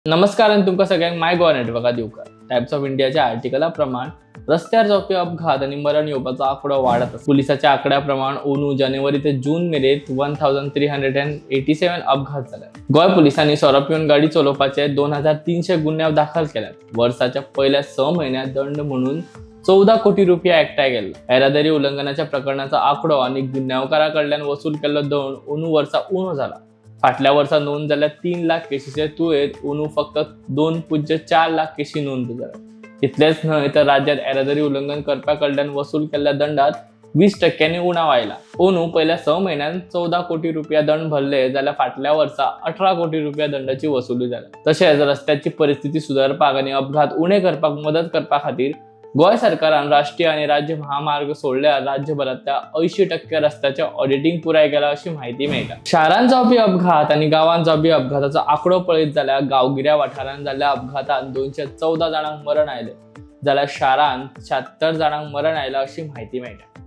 नमस्कार आणि तुमका सगळ्यांक माय गोवा नेटवर्कात येवकार। टाइम्स ऑफ इंडियाच्या आर्टिकला प्रमाण रस्त्यार जावपी अपघात आणि मरण येवपाचो आंकडो वाढत आसा। पुलिसाच्या आंकड्या प्रमाण अंदू जानेवारी ते जून मेरेन 1387 अपघात झाल्यात। गोय पुलिसांनी सोरो पिवन गाडी चलोवपाचे 2300 गुन्यांव दाखल केल्यात। वर्साच्या पहिल्या 6 म्हयन्यांत दंड म्हणून 14 कोटी रुपया एकठांय केला। येरादारी उल्लंघनाच्या प्रकरणाचा आंकडो आणि गुन्यांवकारांकडल्यान वसूल केल्लो दंड अंदू वर्सा उणो झाला। फाटल्या वर्सा नोंद जाल्ल्या 3 लाख केसीचे तुळेत अंदू फक्त 2.4 लाख केसी नोंद जाल्यात। इतलेच न्हय तर राज्यात येरादारी उल्लंघन करप्याकडल्यान वसूल केल्ल्या दंडात 20% उणाव आयला। अंदू पहिल्या 6 म्हयन्यांत 14 कोटी रुपया दंड भरले जाल्यार फाटल्या वर्सा 18 कोटी रुपया दंडाची वसुली जाल्या। तशेंच रस्त्याची परिस्थिती सुधारपाक आणि अपघात उणे करपाक मदत करपा खातीर गोय सरकारान राष्ट्रीय आणि राज्य महामार्ग सोडल्यार राज्यभरातल्या 80% रस्त्याचे ऑडिटिंग पुराय केला अशी माहिती मेळटा। शारांत जावपी अपघात आणि गावांत जावपी अपघाताचो आंकडो पळयत जाल्यार गांवगिऱ्या वाठारांत जाल्ल्या अपघातांत 214 जाणांक मरण आयले जाल्यार शारांत 76 जाणांक मरण आयला अशी माहिती मेळटा।